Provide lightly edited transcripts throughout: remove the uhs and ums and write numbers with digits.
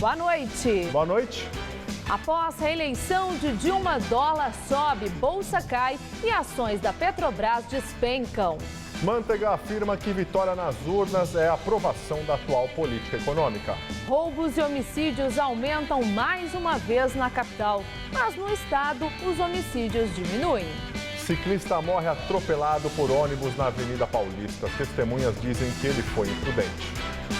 Boa noite. Boa noite. Após reeleição de Dilma, dólar sobe, bolsa cai e ações da Petrobras despencam. Manteiga afirma que vitória nas urnas é a aprovação da atual política econômica. Roubos e homicídios aumentam mais uma vez na capital, mas no estado os homicídios diminuem. Ciclista morre atropelado por ônibus na Avenida Paulista. Testemunhas dizem que ele foi imprudente.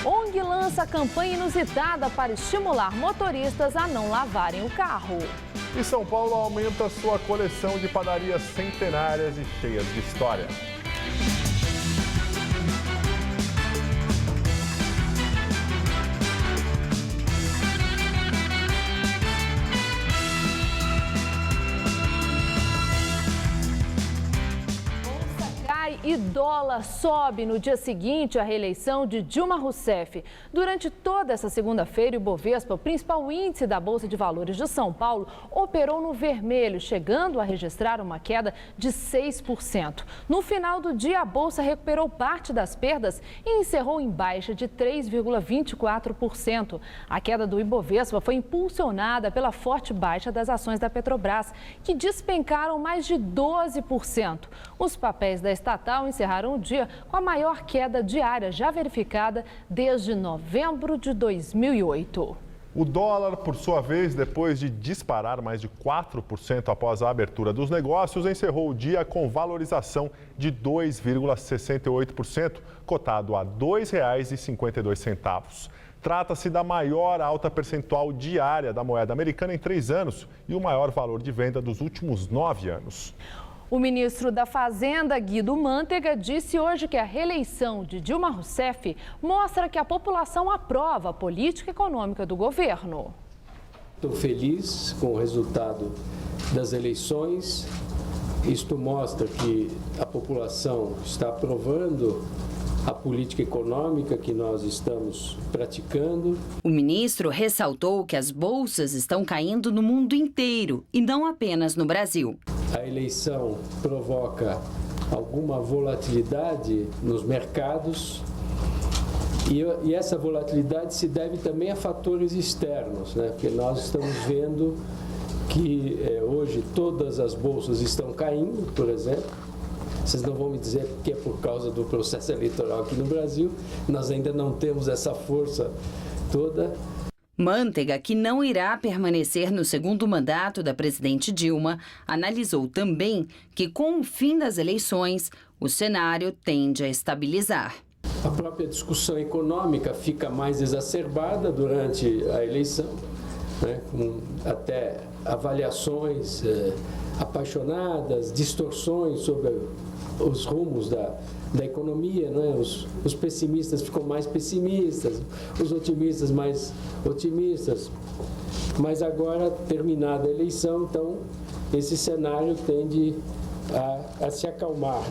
ONG lança campanha inusitada para estimular motoristas a não lavarem o carro. E São Paulo aumenta sua coleção de padarias centenárias e cheias de história. E dólar sobe no dia seguinte à reeleição de Dilma Rousseff. Durante toda essa segunda-feira, o Ibovespa, o principal índice da Bolsa de Valores de São Paulo, operou no vermelho, chegando a registrar uma queda de 6%. No final do dia, a Bolsa recuperou parte das perdas e encerrou em baixa de 3,24%. A queda do Ibovespa foi impulsionada pela forte baixa das ações da Petrobras, que despencaram mais de 12%. Os papéis da estatal encerraram o dia com a maior queda diária já verificada desde novembro de 2008. O dólar, por sua vez, depois de disparar mais de 4% após a abertura dos negócios, encerrou o dia com valorização de 2,68%, cotado a R$ 2,52. Trata-se da maior alta percentual diária da moeda americana em 3 anos e o maior valor de venda dos últimos 9 anos. O ministro da Fazenda, Guido Mantega, disse hoje que a reeleição de Dilma Rousseff mostra que a população aprova a política econômica do governo. Estou feliz com o resultado das eleições. Isto mostra que a população está aprovando a política econômica que nós estamos praticando. O ministro ressaltou que as bolsas estão caindo no mundo inteiro e não apenas no Brasil. A eleição provoca alguma volatilidade nos mercados e essa volatilidade se deve também a fatores externos, né? Porque nós estamos vendo que hoje todas as bolsas estão caindo, por exemplo. Vocês não vão me dizer que é por causa do processo eleitoral aqui no Brasil. Nós ainda não temos essa força toda. Manteiga, que não irá permanecer no segundo mandato da presidente Dilma, analisou também que, com o fim das eleições, o cenário tende a estabilizar. A própria discussão econômica fica mais exacerbada durante a eleição, né, com até avaliações apaixonadas, distorções sobre os rumos da economia, né? Os pessimistas ficam mais pessimistas, os otimistas mais otimistas. Mas agora, terminada a eleição, então, esse cenário tende a se acalmar.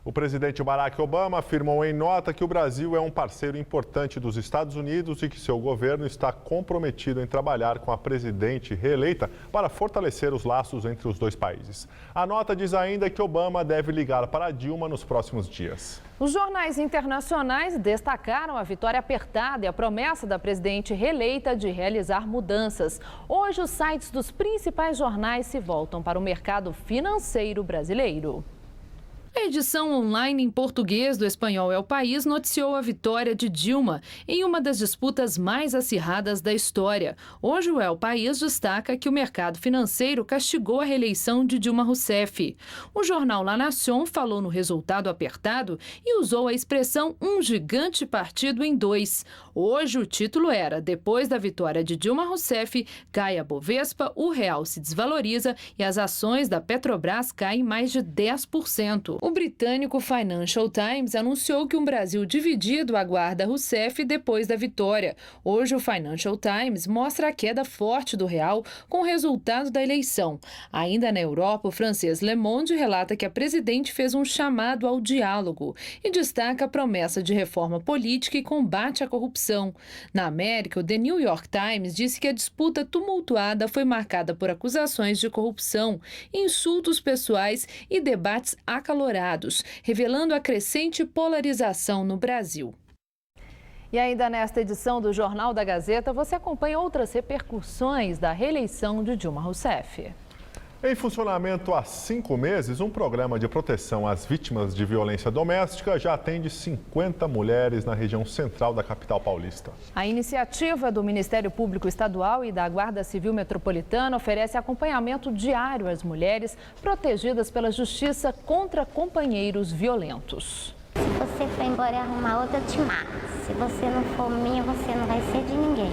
O presidente Barack Obama afirmou em nota que o Brasil é um parceiro importante dos Estados Unidos e que seu governo está comprometido em trabalhar com a presidente reeleita para fortalecer os laços entre os dois países. A nota diz ainda que Obama deve ligar para Dilma nos próximos dias. Os jornais internacionais destacaram a vitória apertada e a promessa da presidente reeleita de realizar mudanças. Hoje, os sites dos principais jornais se voltam para o mercado financeiro brasileiro. A edição online em português do Espanhol é o País noticiou a vitória de Dilma em uma das disputas mais acirradas da história. Hoje o El País destaca que o mercado financeiro castigou a reeleição de Dilma Rousseff. O jornal La Nación falou no resultado apertado e usou a expressão um gigante partido em dois. Hoje o título era: depois da vitória de Dilma Rousseff, cai a Bovespa, o real se desvaloriza e as ações da Petrobras caem mais de 10%. O britânico Financial Times anunciou que um Brasil dividido aguarda Rousseff depois da vitória. Hoje, o Financial Times mostra a queda forte do real com o resultado da eleição. Ainda na Europa, o francês Le Monde relata que a presidente fez um chamado ao diálogo e destaca a promessa de reforma política e combate à corrupção. Na América, o The New York Times disse que a disputa tumultuada foi marcada por acusações de corrupção, insultos pessoais e debates acalorados, revelando a crescente polarização no Brasil. E ainda nesta edição do Jornal da Gazeta, você acompanha outras repercussões da reeleição de Dilma Rousseff. Em funcionamento há 5 meses, um programa de proteção às vítimas de violência doméstica já atende 50 mulheres na região central da capital paulista. A iniciativa do Ministério Público Estadual e da Guarda Civil Metropolitana oferece acompanhamento diário às mulheres protegidas pela Justiça contra companheiros violentos. Se você for embora e arrumar outra, eu te mato. Se você não for minha, você não vai ser de ninguém.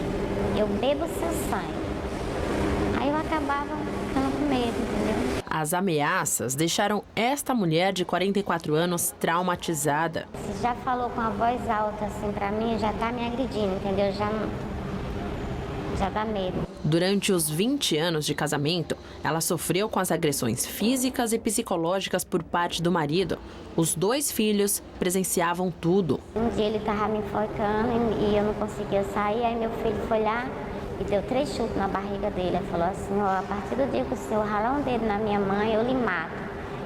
Eu bebo seu sangue. Aí eu acabava ficando com medo, entendeu? As ameaças deixaram esta mulher de 44 anos traumatizada. Se já falou com a voz alta assim pra mim, já tá me agredindo, entendeu? Já dá medo. Durante os 20 anos de casamento, ela sofreu com as agressões físicas e psicológicas por parte do marido. Os 2 filhos presenciavam tudo. Um dia ele tava me enforcando e eu não conseguia sair, aí meu filho foi lá e deu 3 chutes na barriga dele. Ele falou assim, ó, a partir do dia que o senhor ralar um dedo na minha mãe, eu lhe mato.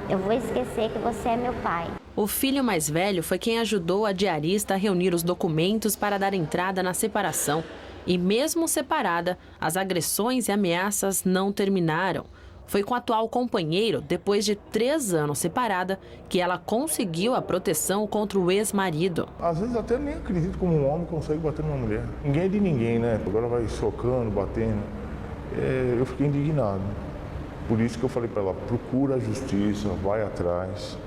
Eu vou esquecer que você é meu pai. O filho mais velho foi quem ajudou a diarista a reunir os documentos para dar entrada na separação. E mesmo separada, as agressões e ameaças não terminaram. Foi com o atual companheiro, depois de 3 anos separada, que ela conseguiu a proteção contra o ex-marido. Às vezes até nem acredito como um homem consegue bater numa mulher. Ninguém é de ninguém, né? Agora vai socando, batendo. Eu fiquei indignado. Por isso que eu falei para ela, procura a justiça, vai atrás.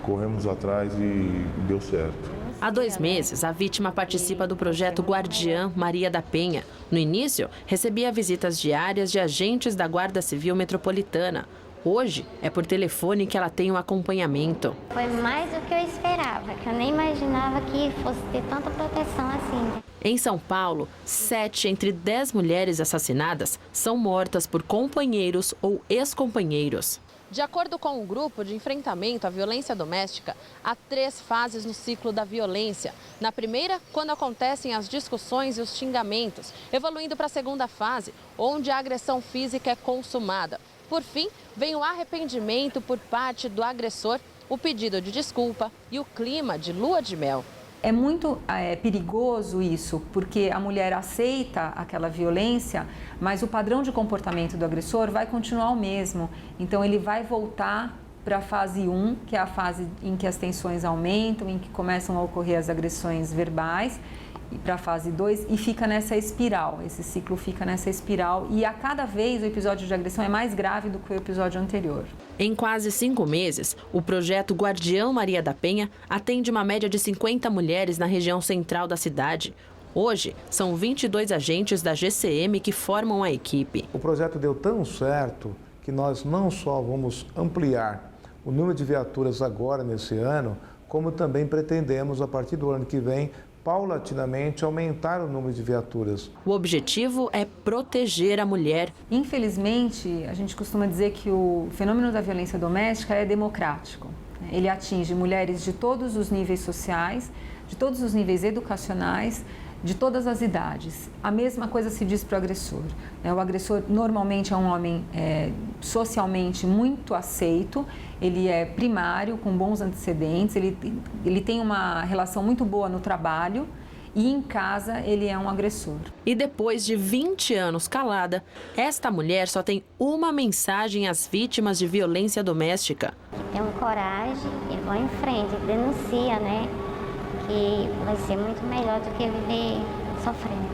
Corremos atrás e deu certo. Há 2 meses, a vítima participa do projeto Guardiã Maria da Penha. No início, recebia visitas diárias de agentes da Guarda Civil Metropolitana. Hoje, é por telefone que ela tem um acompanhamento. Foi mais do que eu esperava, que eu nem imaginava que fosse ter tanta proteção assim. Em São Paulo, 7 entre 10 mulheres assassinadas são mortas por companheiros ou ex-companheiros. De acordo com o grupo de enfrentamento à violência doméstica, há 3 fases no ciclo da violência. Na primeira, quando acontecem as discussões e os xingamentos, evoluindo para a segunda fase, onde a agressão física é consumada. Por fim, vem o arrependimento por parte do agressor, o pedido de desculpa e o clima de lua de mel. É muito perigoso isso, porque a mulher aceita aquela violência, mas o padrão de comportamento do agressor vai continuar o mesmo. Então ele vai voltar para a fase 1, que é a fase em que as tensões aumentam, em que começam a ocorrer as agressões verbais, e para a fase 2, e fica nessa espiral, esse ciclo fica nessa espiral, e a cada vez o episódio de agressão é mais grave do que o episódio anterior. Em quase 5 meses, o projeto Guardiã Maria da Penha atende uma média de 50 mulheres na região central da cidade. Hoje, são 22 agentes da GCM que formam a equipe. O projeto deu tão certo que nós não só vamos ampliar o número de viaturas agora nesse ano, como também pretendemos, a partir do ano que vem, paulatinamente aumentar o número de viaturas. O objetivo é proteger a mulher. Infelizmente, a gente costuma dizer que o fenômeno da violência doméstica é democrático. Ele atinge mulheres de todos os níveis sociais, de todos os níveis educacionais, de todas as idades. A mesma coisa se diz para o agressor. O agressor normalmente é um homem socialmente muito aceito, ele é primário, com bons antecedentes, ele tem uma relação muito boa no trabalho e em casa ele é um agressor. E depois de 20 anos calada, esta mulher só tem uma mensagem às vítimas de violência doméstica. Tenham coragem e vão em frente, denuncia, né? Que vai ser muito melhor do que viver sofrendo.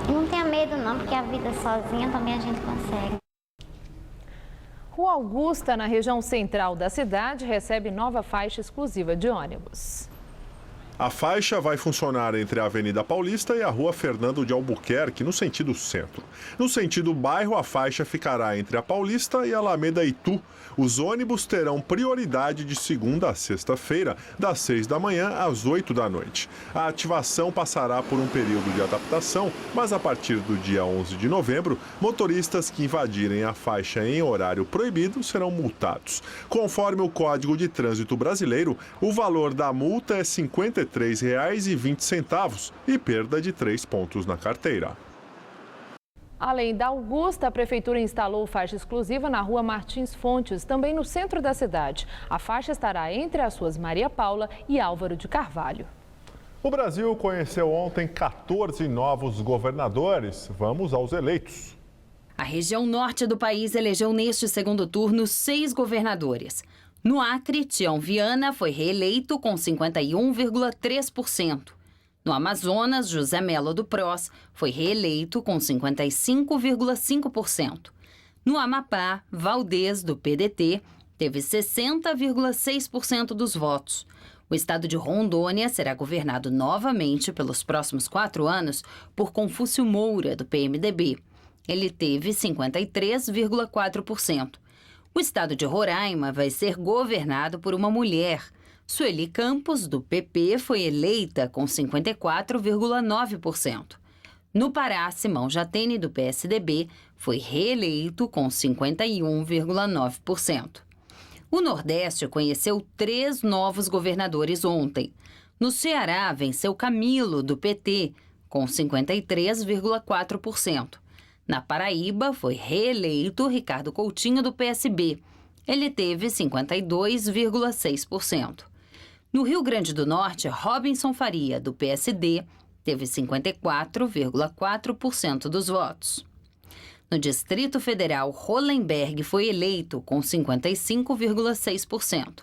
E não tenha medo não, porque a vida sozinha também a gente consegue. Rua Augusta, na região central da cidade, recebe nova faixa exclusiva de ônibus. A faixa vai funcionar entre a Avenida Paulista e a Rua Fernando de Albuquerque, no sentido centro. No sentido bairro, a faixa ficará entre a Paulista e a Alameda Itu. Os ônibus terão prioridade de segunda a sexta-feira, das 6 da manhã às 8 da noite. A ativação passará por um período de adaptação, mas a partir do dia 11 de novembro, motoristas que invadirem a faixa em horário proibido serão multados. Conforme o Código de Trânsito Brasileiro, o valor da multa é R$ 53,20 e perda de 3 pontos na carteira. Além da Augusta, a Prefeitura instalou faixa exclusiva na Rua Martins Fontes, também no centro da cidade. A faixa estará entre as ruas Maria Paula e Álvaro de Carvalho. O Brasil conheceu ontem 14 novos governadores. Vamos aos eleitos. A região norte do país elegeu neste segundo turno 6 governadores. No Acre, Tião Viana foi reeleito com 51,3%. No Amazonas, José Melo do PROS foi reeleito com 55,5%. No Amapá, Valdez, do PDT, teve 60,6% dos votos. O estado de Rondônia será governado novamente pelos próximos 4 anos por Confúcio Moura, do PMDB. Ele teve 53,4%. O estado de Roraima vai ser governado por uma mulher. Sueli Campos, do PP, foi eleita com 54,9%. No Pará, Simão Jatene, do PSDB, foi reeleito com 51,9%. O Nordeste conheceu 3 novos governadores ontem. No Ceará, venceu Camilo, do PT, com 53,4%. Na Paraíba, foi reeleito Ricardo Coutinho, do PSB. Ele teve 52,6%. No Rio Grande do Norte, Robinson Faria, do PSD, teve 54,4% dos votos. No Distrito Federal, Hollenberg foi eleito com 55,6%.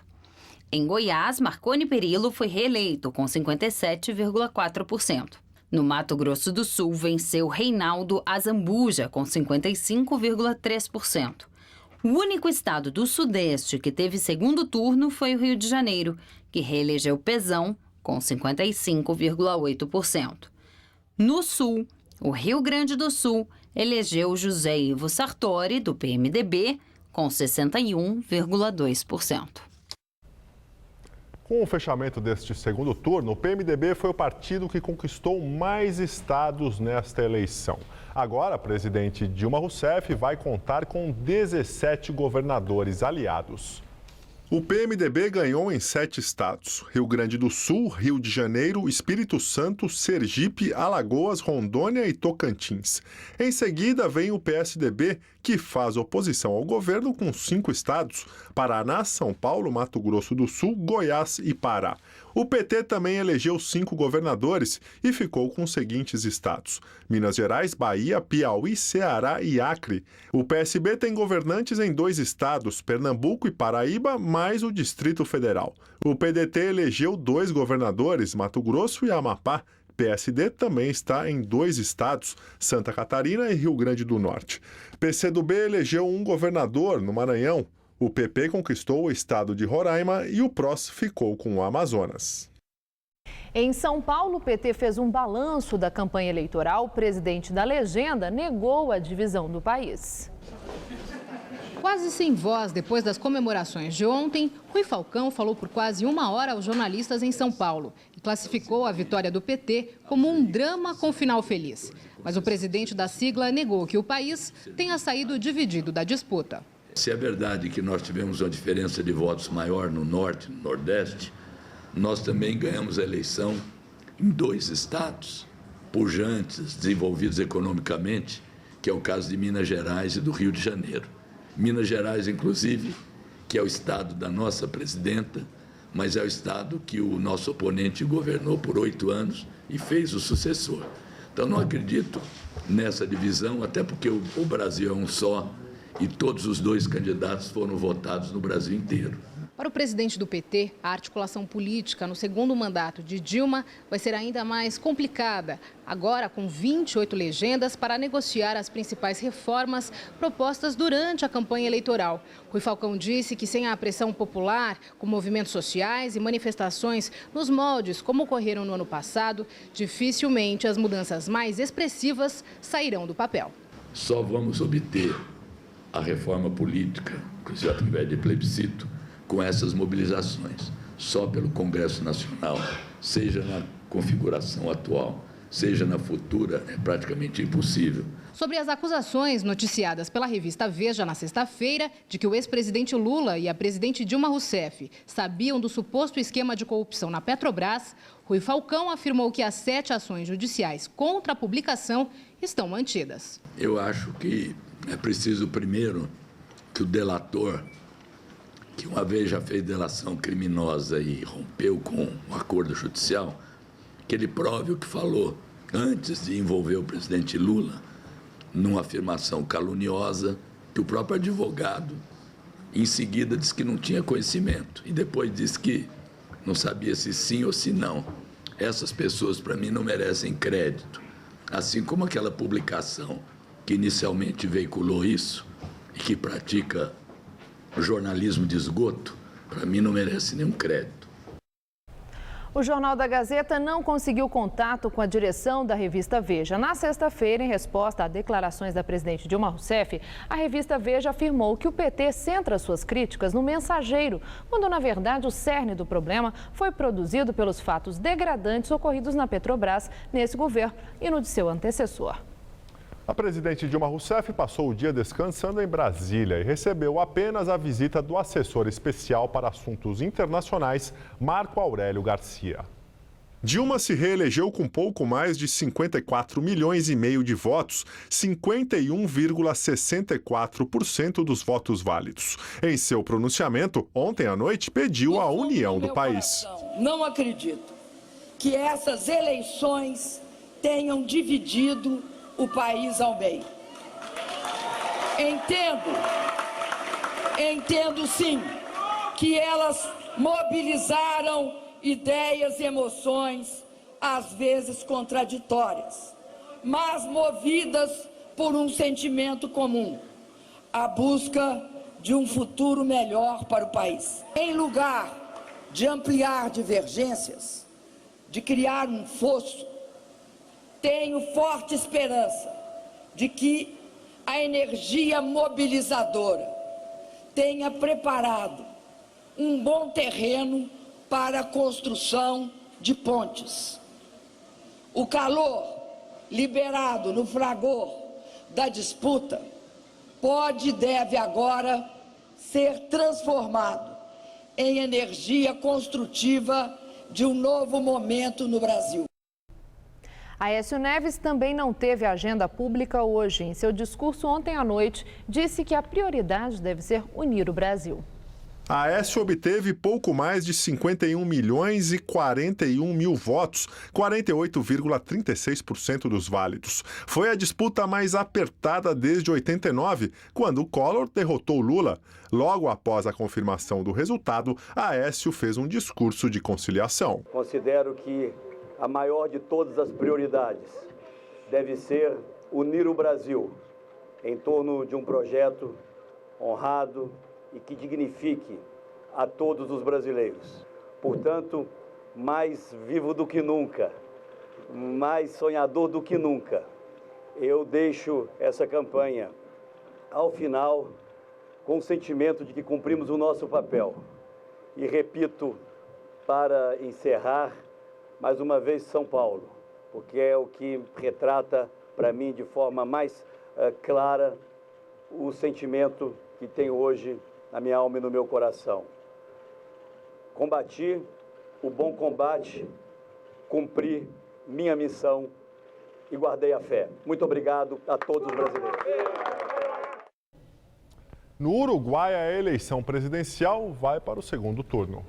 Em Goiás, Marconi Perillo foi reeleito com 57,4%. No Mato Grosso do Sul, venceu Reinaldo Azambuja com 55,3%. O único estado do Sudeste que teve segundo turno foi o Rio de Janeiro, que reelegeu Pezão com 55,8%. No Sul, o Rio Grande do Sul elegeu José Ivo Sartori, do PMDB, com 61,2%. Com o fechamento deste segundo turno, o PMDB foi o partido que conquistou mais estados nesta eleição. Agora, a presidente Dilma Rousseff vai contar com 17 governadores aliados. O PMDB ganhou em 7 estados: Rio Grande do Sul, Rio de Janeiro, Espírito Santo, Sergipe, Alagoas, Rondônia e Tocantins. Em seguida vem o PSDB, que faz oposição ao governo com 5 estados: Paraná, São Paulo, Mato Grosso do Sul, Goiás e Pará. O PT também elegeu 5 governadores e ficou com os seguintes estados: Minas Gerais, Bahia, Piauí, Ceará e Acre. O PSB tem governantes em 2 estados, Pernambuco e Paraíba, mais o Distrito Federal. O PDT elegeu 2 governadores, Mato Grosso e Amapá. PSD também está em 2 estados, Santa Catarina e Rio Grande do Norte. PCdoB elegeu 1 governador no Maranhão. O PP conquistou o estado de Roraima e o PROS ficou com o Amazonas. Em São Paulo, o PT fez um balanço da campanha eleitoral. O presidente da legenda negou a divisão do país. Quase sem voz depois das comemorações de ontem, Rui Falcão falou por quase 1 hora aos jornalistas em São Paulo e classificou a vitória do PT como um drama com final feliz. Mas o presidente da sigla negou que o país tenha saído dividido da disputa. Se é verdade que nós tivemos uma diferença de votos maior no Norte e no Nordeste, nós também ganhamos a eleição em 2 estados pujantes, desenvolvidos economicamente, que é o caso de Minas Gerais e do Rio de Janeiro. Minas Gerais, inclusive, que é o estado da nossa presidenta, mas é o estado que o nosso oponente governou por 8 anos e fez o sucessor. Então, não acredito nessa divisão, até porque o Brasil é um só e todos os 2 candidatos foram votados no Brasil inteiro. Para o presidente do PT, a articulação política no segundo mandato de Dilma vai ser ainda mais complicada, agora com 28 legendas para negociar as principais reformas propostas durante a campanha eleitoral. Rui Falcão disse que sem a pressão popular, com movimentos sociais e manifestações nos moldes como ocorreram no ano passado, dificilmente as mudanças mais expressivas sairão do papel. Só vamos obter a reforma política, inclusive através de plebiscito, com essas mobilizações, só pelo Congresso Nacional, seja na configuração atual, seja na futura, é praticamente impossível. Sobre as acusações noticiadas pela revista Veja na sexta-feira de que o ex-presidente Lula e a presidente Dilma Rousseff sabiam do suposto esquema de corrupção na Petrobras, Rui Falcão afirmou que as 7 ações judiciais contra a publicação estão mantidas. Eu acho que é preciso, primeiro, que o delator, que uma vez já fez delação criminosa e rompeu com o acordo judicial, que ele prove o que falou antes de envolver o presidente Lula numa afirmação caluniosa que o próprio advogado, em seguida, disse que não tinha conhecimento e depois disse que não sabia se sim ou se não. Essas pessoas, para mim, não merecem crédito. Assim como aquela publicação que inicialmente veiculou isso e que pratica jornalismo de esgoto, para mim não merece nenhum crédito. O Jornal da Gazeta não conseguiu contato com a direção da revista Veja. Na sexta-feira, em resposta a declarações da presidente Dilma Rousseff, a revista Veja afirmou que o PT centra suas críticas no Mensageiro, quando, na verdade, o cerne do problema foi produzido pelos fatos degradantes ocorridos na Petrobras nesse governo e no de seu antecessor. A presidente Dilma Rousseff passou o dia descansando em Brasília e recebeu apenas a visita do assessor especial para assuntos internacionais, Marco Aurélio Garcia. Dilma se reelegeu com pouco mais de 54 milhões e meio de votos, 51,64% dos votos válidos. Em seu pronunciamento, ontem à noite, pediu a união do país. Não acredito que essas eleições tenham dividido o país ao meio. Entendo sim que elas mobilizaram ideias e emoções, às vezes contraditórias, mas movidas por um sentimento comum, a busca de um futuro melhor para o país. Em lugar de ampliar divergências, de criar um fosso, tenho forte esperança de que a energia mobilizadora tenha preparado um bom terreno para a construção de pontes. O calor liberado no fragor da disputa pode e deve agora ser transformado em energia construtiva de um novo momento no Brasil. Aécio Neves também não teve agenda pública hoje. Em seu discurso ontem à noite, disse que a prioridade deve ser unir o Brasil. Aécio obteve pouco mais de 51 milhões e 41 mil votos, 48,36% dos válidos. Foi a disputa mais apertada desde 89, quando Collor derrotou Lula. Logo após a confirmação do resultado, Aécio fez um discurso de conciliação. Considero que a maior de todas as prioridades deve ser unir o Brasil em torno de um projeto honrado e que dignifique a todos os brasileiros. Portanto, mais vivo do que nunca, mais sonhador do que nunca, eu deixo essa campanha ao final com o sentimento de que cumprimos o nosso papel. E repito, para encerrar, mais uma vez São Paulo, porque é o que retrata para mim de forma mais clara o sentimento que tenho hoje na minha alma e no meu coração. Combati o bom combate, cumpri minha missão e guardei a fé. Muito obrigado a todos os brasileiros. No Uruguai, a eleição presidencial vai para o segundo turno.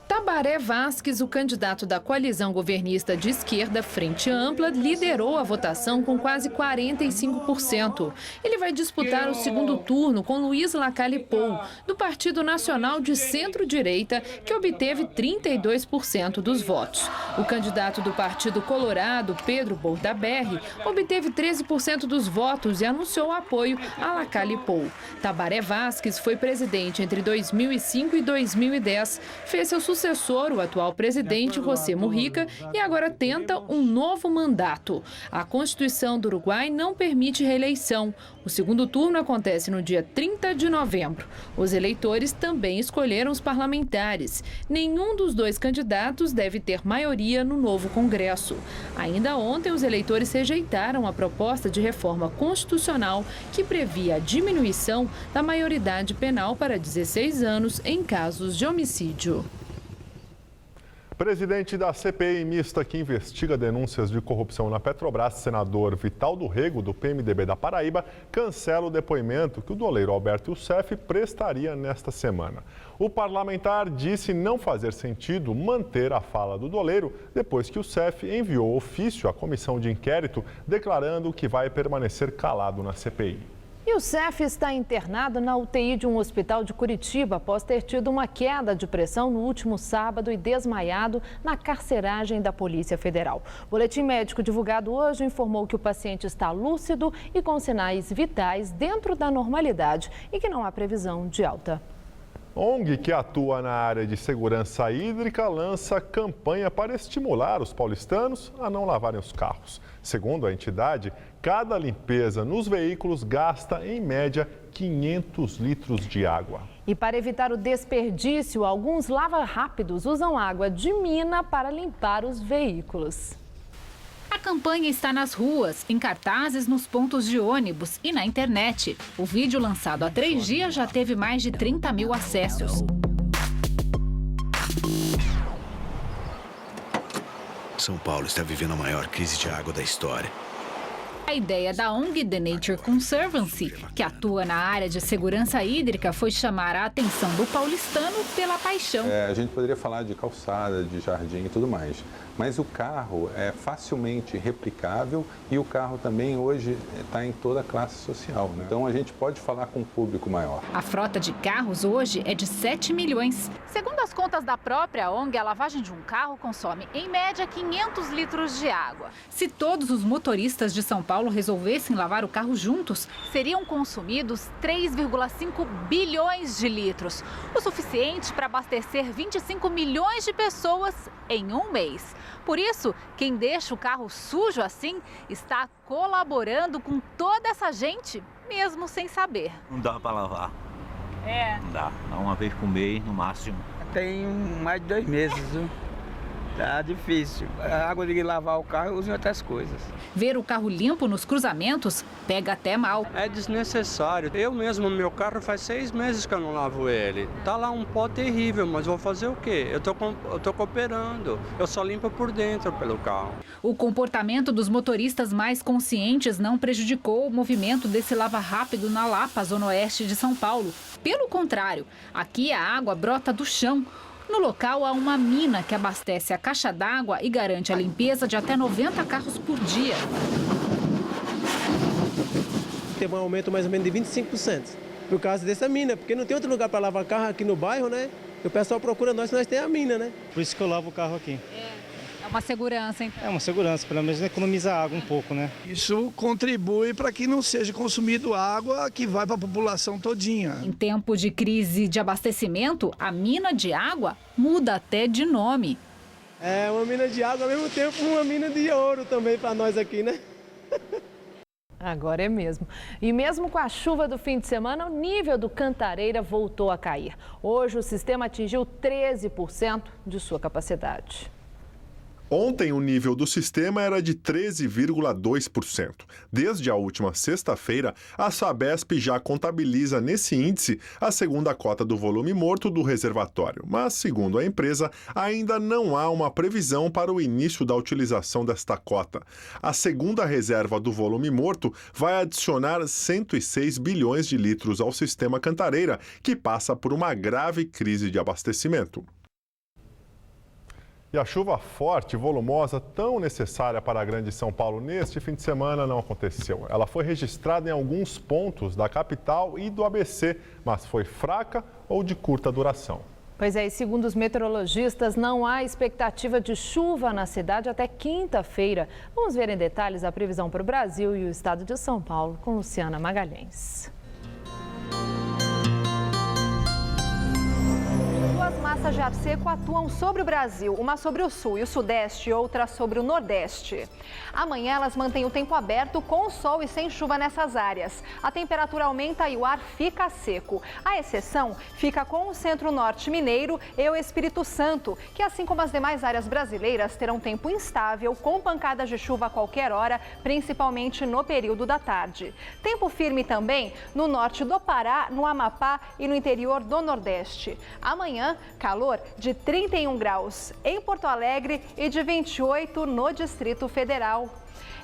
Tabaré Vázquez, o candidato da coalizão governista de esquerda Frente Ampla, liderou a votação com quase 45%. Ele vai disputar o segundo turno com Luiz Lacalle Pou, do Partido Nacional de Centro-Direita, que obteve 32% dos votos. O candidato do Partido Colorado, Pedro Bordaberry, obteve 13% dos votos e anunciou apoio a Lacalle Pou. Tabaré Vázquez foi presidente entre 2005 e 2010, fez seu sucessor, o atual presidente José Mujica, e agora tenta um novo mandato. A Constituição do Uruguai não permite reeleição. O segundo turno acontece no dia 30 de novembro. Os eleitores também escolheram os parlamentares. Nenhum dos dois candidatos deve ter maioria no novo Congresso. Ainda ontem, os eleitores rejeitaram a proposta de reforma constitucional que previa a diminuição da maioridade penal para 16 anos em casos de homicídio. O Presidente da CPI mista que investiga denúncias de corrupção na Petrobras, senador Vital do Rego, do PMDB da Paraíba, cancela o depoimento que o doleiro Alberto Youssef prestaria nesta semana. O parlamentar disse não fazer sentido manter a fala do doleiro depois que Youssef enviou ofício à comissão de inquérito declarando que vai permanecer calado na CPI. Youssef está internado na UTI de um hospital de Curitiba após ter tido uma queda de pressão no último sábado e desmaiado na carceragem da Polícia Federal. O boletim médico divulgado hoje informou que o paciente está lúcido e com sinais vitais dentro da normalidade e que não há previsão de alta. ONG que atua na área de segurança hídrica lança campanha para estimular os paulistanos a não lavarem os carros. Segundo a entidade, cada limpeza nos veículos gasta, em média, 500 litros de água. E para evitar o desperdício, alguns lava-rápidos usam água de mina para limpar os veículos. A campanha está nas ruas, em cartazes nos pontos de ônibus e na internet. O vídeo, lançado há 3 dias, já teve mais de 30 mil acessos. São Paulo está vivendo a maior crise de água da história. A ideia da ONG The Nature Conservancy, que atua na área de segurança hídrica, foi chamar a atenção do paulistano pela paixão. A gente poderia falar de calçada, de jardim e tudo mais, mas o carro é facilmente replicável e o carro também hoje está em toda a classe social, né? Então a gente pode falar com um público maior. A frota de carros hoje é de 7 milhões. Segundo as contas da própria ONG, a lavagem de um carro consome, em média, 500 litros de água. Se todos os motoristas de São Paulo resolvessem lavar o carro juntos, seriam consumidos 3,5 bilhões de litros, o suficiente para abastecer 25 milhões de pessoas em um mês. Por isso, quem deixa o carro sujo assim está colaborando com toda essa gente, mesmo sem saber. Não dá para lavar. Não dá. Uma vez por mês, no máximo. Tem mais de 2 meses, viu? Tá difícil. A água de lavar o carro eu uso em outras coisas. Ver o carro limpo nos cruzamentos pega até mal. É desnecessário. Eu mesmo, meu carro faz 6 meses que eu não lavo ele. Tá lá um pó terrível, mas vou fazer o quê? Eu tô cooperando. Eu só limpo por dentro pelo carro. O comportamento dos motoristas mais conscientes não prejudicou o movimento desse lava-rápido na Lapa, zona oeste de São Paulo. Pelo contrário, aqui a água brota do chão. No local, há uma mina que abastece a caixa d'água e garante a limpeza de até 90 carros por dia. Teve um aumento mais ou menos de 25% por causa dessa mina, porque não tem outro lugar para lavar carro aqui no bairro, né? E o pessoal procura nós tem a mina, né? Por isso que eu lavo o carro aqui. É uma segurança, então. É uma segurança, pelo menos economiza água um pouco, né? Isso contribui para que não seja consumido água que vai para a população todinha. Em tempo de crise de abastecimento, a mina de água muda até de nome. É uma mina de água, ao mesmo tempo uma mina de ouro também para nós aqui, né? Agora é mesmo. E mesmo com a chuva do fim de semana, o nível do Cantareira voltou a cair. Hoje o sistema atingiu 13% de sua capacidade. Ontem, o nível do sistema era de 13,2%. Desde a última sexta-feira, a Sabesp já contabiliza nesse índice a segunda cota do volume morto do reservatório. Mas, segundo a empresa, ainda não há uma previsão para o início da utilização desta cota. A segunda reserva do volume morto vai adicionar 106 bilhões de litros ao sistema Cantareira, que passa por uma grave crise de abastecimento. E a chuva forte e volumosa, tão necessária para a Grande São Paulo neste fim de semana, não aconteceu. Ela foi registrada em alguns pontos da capital e do ABC, mas foi fraca ou de curta duração. Pois é, e segundo os meteorologistas, não há expectativa de chuva na cidade até quinta-feira. Vamos ver em detalhes a previsão para o Brasil e o estado de São Paulo com Luciana Magalhães. Duas massas de ar seco atuam sobre o Brasil, uma sobre o sul e o sudeste e outra sobre o nordeste. Amanhã elas mantêm o tempo aberto com sol e sem chuva nessas áreas. A temperatura aumenta e o ar fica seco. A exceção fica com o centro-norte mineiro e o Espírito Santo, que assim como as demais áreas brasileiras terão tempo instável com pancadas de chuva a qualquer hora, principalmente no período da tarde. Tempo firme também no norte do Pará, no Amapá e no interior do Nordeste. Amanhã calor de 31 graus em Porto Alegre e de 28 no Distrito Federal.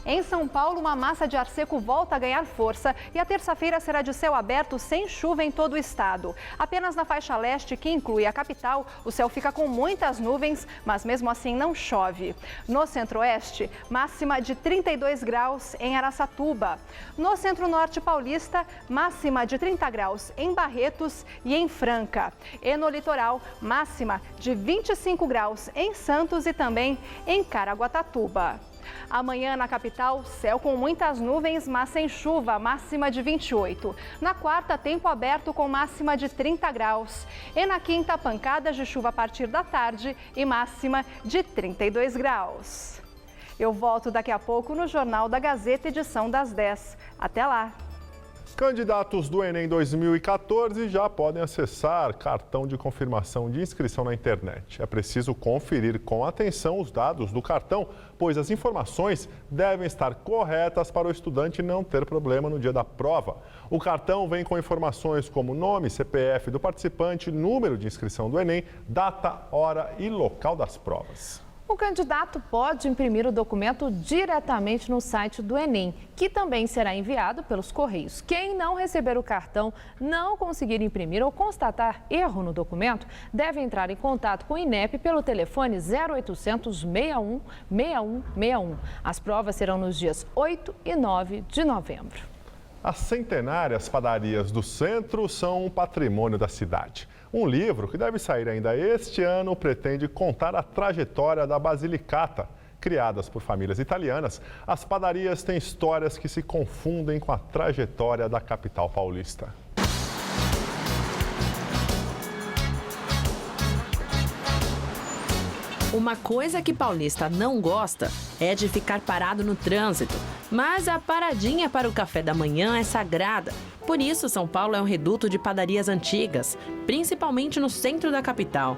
Em São Paulo, uma massa de ar seco volta a ganhar força e a terça-feira será de céu aberto sem chuva em todo o estado. Apenas na faixa leste, que inclui a capital, o céu fica com muitas nuvens, mas mesmo assim não chove. No centro-oeste, máxima de 32 graus em Araçatuba. No centro-norte paulista, máxima de 30 graus em Barretos e em Franca. E no litoral, máxima de 25 graus em Santos e também em Caraguatatuba. Amanhã na capital, céu com muitas nuvens, mas sem chuva, máxima de 28. Na quarta, tempo aberto com máxima de 30 graus. E na quinta, pancadas de chuva a partir da tarde e máxima de 32 graus. Eu volto daqui a pouco no Jornal da Gazeta, edição das 10. Até lá! Candidatos do Enem 2014 já podem acessar cartão de confirmação de inscrição na internet. É preciso conferir com atenção os dados do cartão, pois as informações devem estar corretas para o estudante não ter problema no dia da prova. O cartão vem com informações como nome, CPF do participante, número de inscrição do Enem, data, hora e local das provas. O candidato pode imprimir o documento diretamente no site do Enem, que também será enviado pelos Correios. Quem não receber o cartão, não conseguir imprimir ou constatar erro no documento, deve entrar em contato com o INEP pelo telefone 0800 61 6161. As provas serão nos dias 8 e 9 de novembro. As centenárias padarias do centro são um patrimônio da cidade. Um livro que deve sair ainda este ano pretende contar a trajetória da Basilicata. Criadas por famílias italianas, as padarias têm histórias que se confundem com a trajetória da capital paulista. Uma coisa que paulista não gosta é de ficar parado no trânsito. Mas a paradinha para o café da manhã é sagrada. Por isso, São Paulo é um reduto de padarias antigas, principalmente no centro da capital.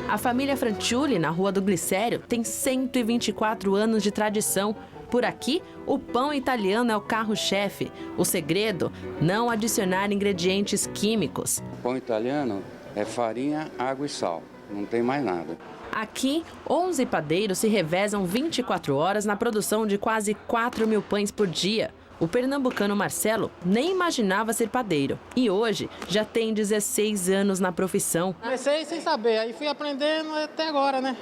A família Franciulli, na Rua do Glicério, tem 124 anos de tradição. Por aqui, o pão italiano é o carro-chefe. O segredo, não adicionar ingredientes químicos. O pão italiano é farinha, água e sal. Não tem mais nada. Aqui, 11 padeiros se revezam 24 horas na produção de quase 4 mil pães por dia. O pernambucano Marcelo nem imaginava ser padeiro e hoje já tem 16 anos na profissão. Comecei sem saber, aí fui aprendendo até agora, né?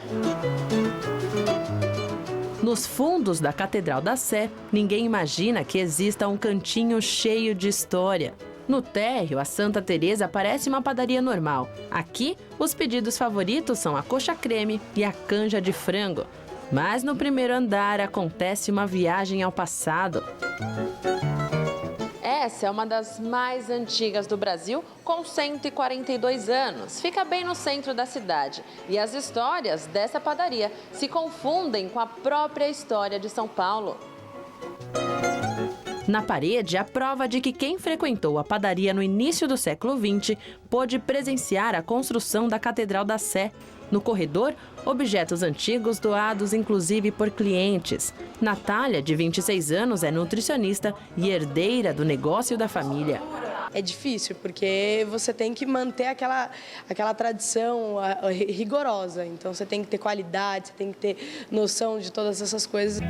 Nos fundos da Catedral da Sé, ninguém imagina que exista um cantinho cheio de história. No térreo, a Santa Teresa parece uma padaria normal. Aqui, os pedidos favoritos são a coxa creme e a canja de frango. Mas no primeiro andar acontece uma viagem ao passado. Essa é uma das mais antigas do Brasil, com 142 anos. Fica bem no centro da cidade. E as histórias dessa padaria se confundem com a própria história de São Paulo. Na parede, a prova de que quem frequentou a padaria no início do século XX pôde presenciar a construção da Catedral da Sé. No corredor, objetos antigos doados inclusive por clientes. Natália, de 26 anos, é nutricionista e herdeira do negócio da família. É difícil, porque você tem que manter aquela tradição rigorosa. Então, você tem que ter qualidade, você tem que ter noção de todas essas coisas.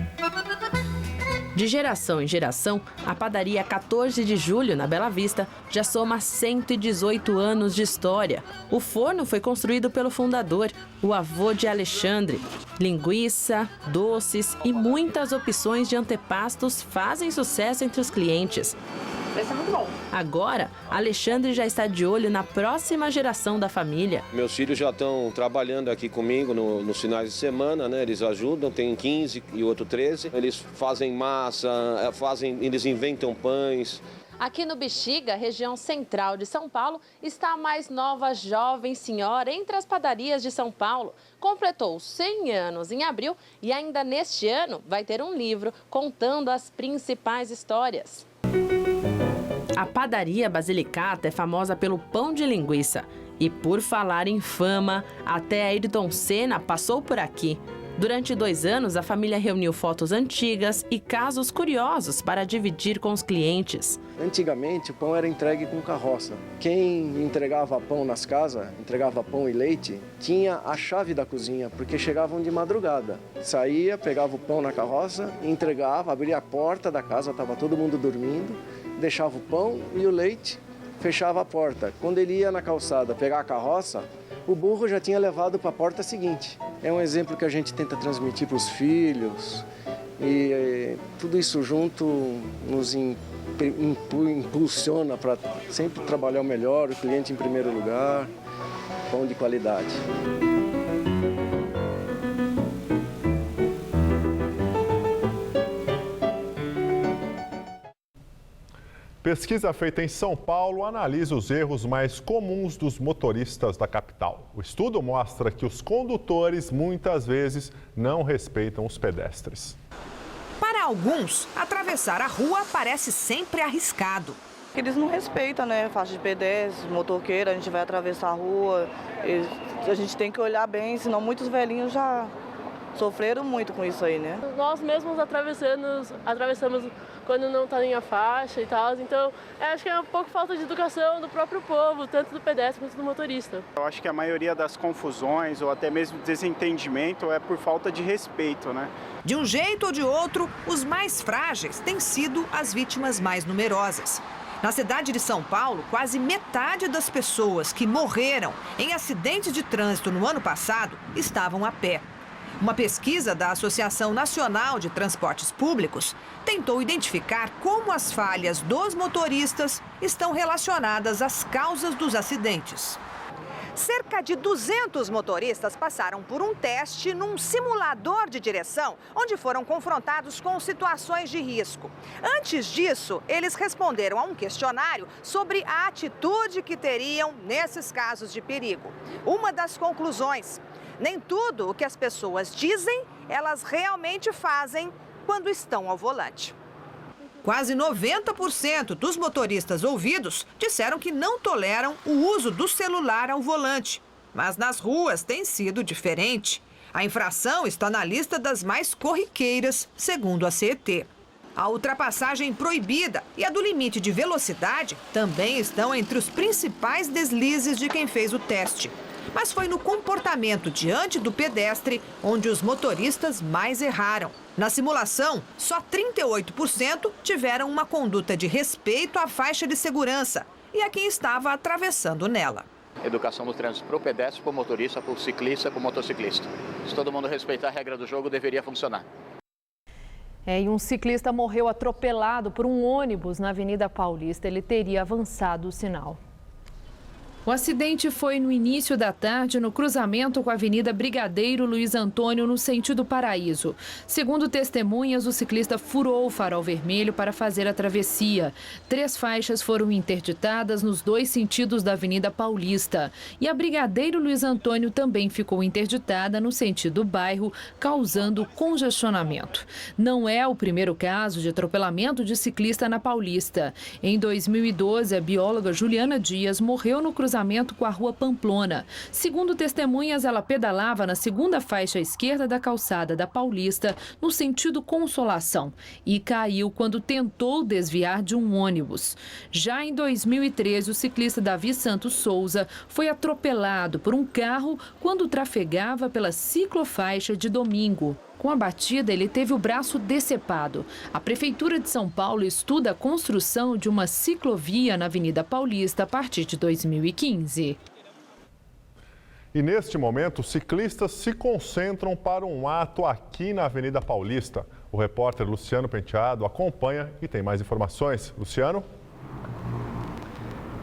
De geração em geração, a padaria 14 de Julho, na Bela Vista, já soma 118 anos de história. O forno foi construído pelo fundador, o avô de Alexandre. Linguiça, doces e muitas opções de antepastos fazem sucesso entre os clientes. Vai ser muito bom. Agora, Alexandre já está de olho na próxima geração da família. Meus filhos já estão trabalhando aqui comigo nos finais de semana, né? Eles ajudam, tem 15 e outro 13. Eles fazem massa, eles inventam pães. Aqui no Bexiga, região central de São Paulo, está a mais nova jovem senhora entre as padarias de São Paulo. Completou 100 anos em abril e ainda neste ano vai ter um livro contando as principais histórias. A padaria Basilicata é famosa pelo pão de linguiça. E por falar em fama, até Ayrton Senna passou por aqui. Durante 2 anos, a família reuniu fotos antigas e casos curiosos para dividir com os clientes. Antigamente, o pão era entregue com carroça. Quem entregava pão nas casas, entregava pão e leite, tinha a chave da cozinha, porque chegavam de madrugada. Saía, pegava o pão na carroça, entregava, abria a porta da casa, estava todo mundo dormindo, deixava o pão e o leite, fechava a porta. Quando ele ia na calçada pegar a carroça, o burro já tinha levado para a porta seguinte. É um exemplo que a gente tenta transmitir para os filhos e tudo isso junto nos impulsiona para sempre trabalhar o melhor, o cliente em primeiro lugar, pão de qualidade. Pesquisa feita em São Paulo analisa os erros mais comuns dos motoristas da capital. O estudo mostra que os condutores muitas vezes não respeitam os pedestres. Para alguns, atravessar a rua parece sempre arriscado. Eles não respeitam, né? Faixa de pedestre, motoqueiro, a gente vai atravessar a rua, a gente tem que olhar bem, senão muitos velhinhos já sofreram muito com isso aí, né? Nós mesmos atravessamos quando não está em a faixa e tal, então acho que é um pouco falta de educação do próprio povo, tanto do pedestre quanto do motorista. Eu acho que a maioria das confusões ou até mesmo desentendimento é por falta de respeito, né? De um jeito ou de outro, os mais frágeis têm sido as vítimas mais numerosas. Na cidade de São Paulo, quase metade das pessoas que morreram em acidentes de trânsito no ano passado estavam a pé. Uma pesquisa da Associação Nacional de Transportes Públicos tentou identificar como as falhas dos motoristas estão relacionadas às causas dos acidentes. Cerca de 200 motoristas passaram por um teste num simulador de direção, onde foram confrontados com situações de risco. Antes disso, eles responderam a um questionário sobre a atitude que teriam nesses casos de perigo. Uma das conclusões: nem tudo o que as pessoas dizem, elas realmente fazem quando estão ao volante. Quase 90% dos motoristas ouvidos disseram que não toleram o uso do celular ao volante. Mas nas ruas tem sido diferente. A infração está na lista das mais corriqueiras, segundo a CET. A ultrapassagem proibida e a do limite de velocidade também estão entre os principais deslizes de quem fez o teste. Mas foi no comportamento diante do pedestre onde os motoristas mais erraram. Na simulação, só 38% tiveram uma conduta de respeito à faixa de segurança e a quem estava atravessando nela. Educação do trânsito para o pedestre, para o motorista, para o ciclista, para o motociclista. Se todo mundo respeitar a regra do jogo, deveria funcionar. E um ciclista morreu atropelado por um ônibus na Avenida Paulista. Ele teria avançado o sinal. O acidente foi no início da tarde no cruzamento com a Avenida Brigadeiro Luiz Antônio, no sentido Paraíso. Segundo testemunhas, o ciclista furou o farol vermelho para fazer a travessia. 3 faixas foram interditadas nos 2 sentidos da Avenida Paulista. E a Brigadeiro Luiz Antônio também ficou interditada no sentido bairro, causando congestionamento. Não é o primeiro caso de atropelamento de ciclista na Paulista. Em 2012, a bióloga Juliana Dias morreu no cruzamento com a Rua Pamplona. Segundo testemunhas, ela pedalava na segunda faixa esquerda da calçada da Paulista, no sentido Consolação, e caiu quando tentou desviar de um ônibus. Já em 2013, o ciclista Davi Santos Souza foi atropelado por um carro quando trafegava pela ciclofaixa de domingo. Com a batida, ele teve o braço decepado. A Prefeitura de São Paulo estuda a construção de uma ciclovia na Avenida Paulista a partir de 2015. E neste momento, ciclistas se concentram para um ato aqui na Avenida Paulista. O repórter Luciano Penteado acompanha e tem mais informações. Luciano?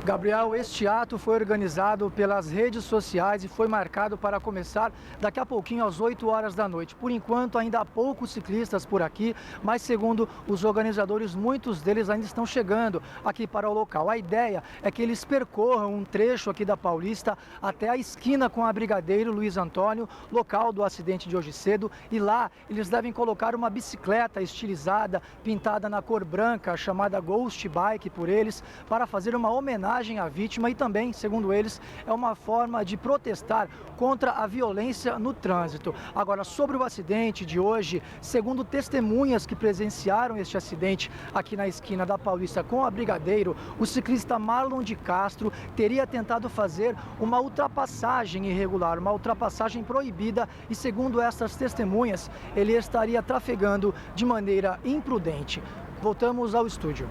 Gabriel, este ato foi organizado pelas redes sociais e foi marcado para começar daqui a pouquinho, às 8 horas da noite. Por enquanto, ainda há poucos ciclistas por aqui, mas segundo os organizadores, muitos deles ainda estão chegando aqui para o local. A ideia é que eles percorram um trecho aqui da Paulista até a esquina com a Brigadeiro Luiz Antônio, local do acidente de hoje cedo, e lá eles devem colocar uma bicicleta estilizada, pintada na cor branca, chamada Ghost Bike por eles, para fazer uma homenagem homenagem à vítima e também, segundo eles, é uma forma de protestar contra a violência no trânsito. Agora, sobre o acidente de hoje, segundo testemunhas que presenciaram este acidente aqui na esquina da Paulista com a Brigadeiro, o ciclista Marlon de Castro teria tentado fazer uma ultrapassagem irregular, uma ultrapassagem proibida e, segundo essas testemunhas, ele estaria trafegando de maneira imprudente. Voltamos ao estúdio.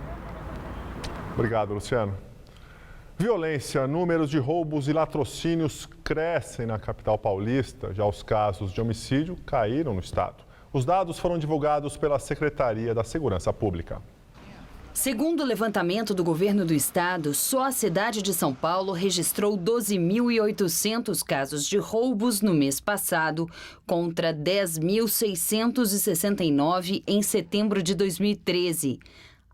Obrigado, Luciano. Violência, números de roubos e latrocínios crescem na capital paulista. Já os casos de homicídio caíram no estado. Os dados foram divulgados pela Secretaria da Segurança Pública. Segundo o levantamento do governo do estado, só a cidade de São Paulo registrou 12.800 casos de roubos no mês passado, contra 10.669 em setembro de 2013,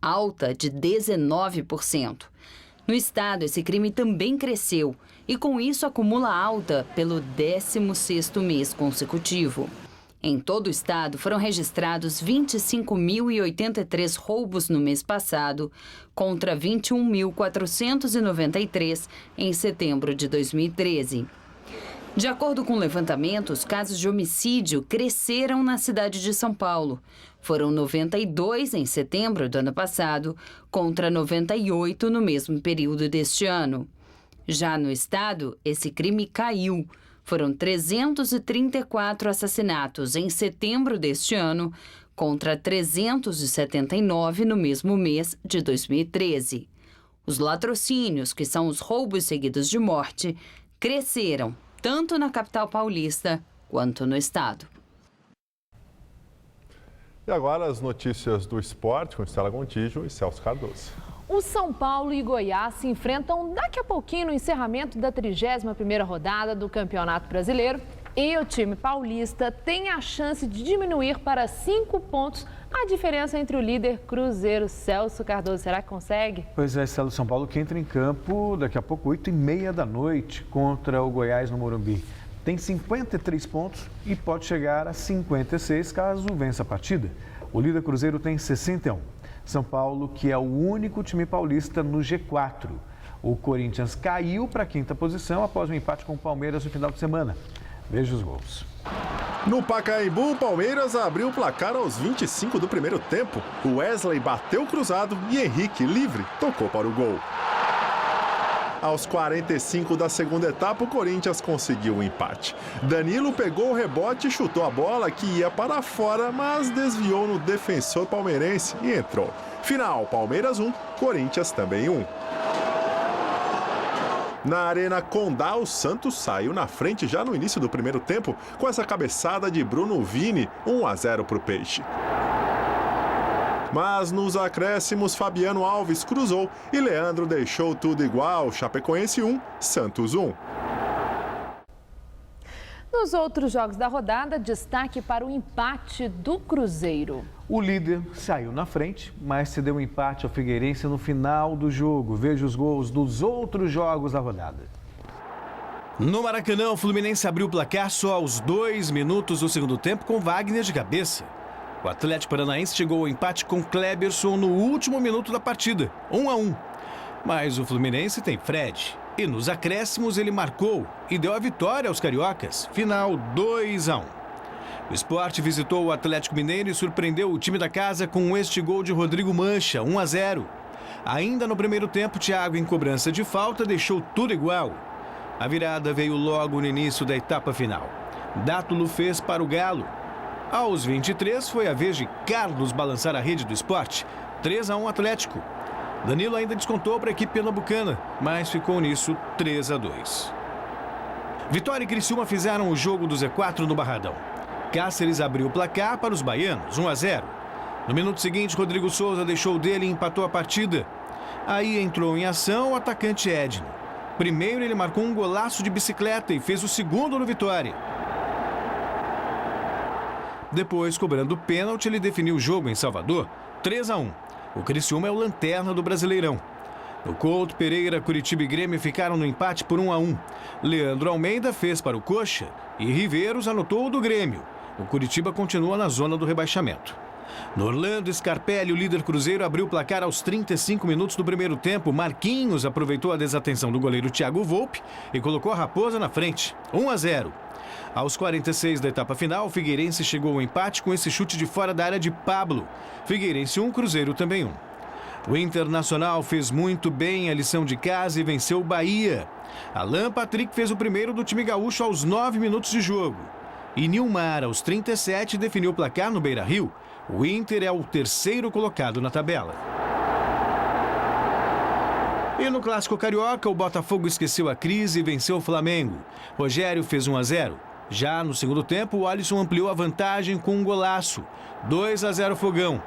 alta de 19%. No estado, esse crime também cresceu e, com isso, acumula alta pelo 16º mês consecutivo. Em todo o estado, foram registrados 25.083 roubos no mês passado, contra 21.493 em setembro de 2013. De acordo com o levantamento, os casos de homicídio cresceram na cidade de São Paulo. Foram 92 em setembro do ano passado, contra 98 no mesmo período deste ano. Já no estado, esse crime caiu. Foram 334 assassinatos em setembro deste ano, contra 379 no mesmo mês de 2013. Os latrocínios, que são os roubos seguidos de morte, cresceram tanto na capital paulista quanto no estado. E agora as notícias do esporte com Estela Gontijo e Celso Cardoso. O São Paulo e Goiás se enfrentam daqui a pouquinho no encerramento da 31ª rodada do Campeonato Brasileiro. E o time paulista tem a chance de diminuir para 5 pontos a diferença entre o líder Cruzeiro. Celso Cardoso, será que consegue? Pois é, Celo, São Paulo que entra em campo daqui a pouco, 8h30 da noite, contra o Goiás no Morumbi. Tem 53 pontos e pode chegar a 56 caso vença a partida. O líder Cruzeiro tem 61. São Paulo, que é o único time paulista no G4. O Corinthians caiu para a 5ª posição após um empate com o Palmeiras no final de semana. Veja os gols. No Pacaembu, o Palmeiras abriu o placar aos 25 do primeiro tempo. O Wesley bateu cruzado e Henrique, livre, tocou para o gol. Aos 45 da segunda etapa, o Corinthians conseguiu o empate. Danilo pegou o rebote e chutou a bola que ia para fora, mas desviou no defensor palmeirense e entrou. Final, Palmeiras 1, Corinthians também 1. Na Arena Condá, o Santos saiu na frente já no início do primeiro tempo com essa cabeçada de Bruno Vini, 1-0 para o Peixe. Mas nos acréscimos, Fabiano Alves cruzou e Leandro deixou tudo igual. Chapecoense 1, Santos 1. Nos outros jogos da rodada, destaque para o empate do Cruzeiro. O líder saiu na frente, mas cedeu um empate ao Figueirense no final do jogo. Veja os gols dos outros jogos da rodada. No Maracanã, o Fluminense abriu o placar só aos 2 minutos do segundo tempo com Wagner de cabeça. O Atlético Paranaense chegou ao empate com Kleberson no último minuto da partida, 1-1. Mas o Fluminense tem Fred. E nos acréscimos ele marcou e deu a vitória aos cariocas. Final 2-1. O Sport visitou o Atlético Mineiro e surpreendeu o time da casa com este gol de Rodrigo Mancha, 1-0. Ainda no primeiro tempo, Thiago, em cobrança de falta, deixou tudo igual. A virada veio logo no início da etapa final. Dátulo fez para o Galo. Aos 23, foi a vez de Carlos balançar a rede do Sport. 3-1 Atlético. Danilo ainda descontou para a equipe pernambucana, mas ficou nisso 3-2. Vitória e Criciúma fizeram o jogo do Z4 no Barradão. Cáceres abriu o placar para os baianos, 1-0. No minuto seguinte, Rodrigo Souza deixou dele e empatou a partida. Aí entrou em ação o atacante Edno. Primeiro ele marcou um golaço de bicicleta e fez o segundo no Vitória. Depois, cobrando o pênalti, ele definiu o jogo em Salvador, 3-1. O Criciúma é o lanterna do Brasileirão. No Couto, Pereira, Curitiba e Grêmio ficaram no empate por 1-1. Leandro Almeida fez para o Coxa e Riveiros anotou o do Grêmio. O Curitiba continua na zona do rebaixamento. No Orlando Scarpelli, o líder Cruzeiro abriu o placar aos 35 minutos do primeiro tempo. Marquinhos aproveitou a desatenção do goleiro Thiago Volpe e colocou a Raposa na frente, 1-0. Aos 46 da etapa final, o Figueirense chegou ao empate com esse chute de fora da área de Pablo. Figueirense 1, Cruzeiro também 1. O Internacional fez muito bem a lição de casa e venceu o Bahia. Alan Patrick fez o primeiro do time gaúcho aos 9 minutos de jogo. E Nilmar, aos 37, definiu o placar no Beira-Rio. O Inter é o terceiro colocado na tabela. E no Clássico Carioca, o Botafogo esqueceu a crise e venceu o Flamengo. Rogério fez 1-0. Já no segundo tempo, o Alisson ampliou a vantagem com um golaço. 2-0 Fogão.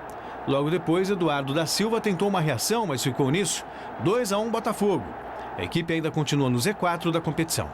Logo depois, Eduardo da Silva tentou uma reação, mas ficou nisso. 2-1 Botafogo. A equipe ainda continua no Z4 da competição.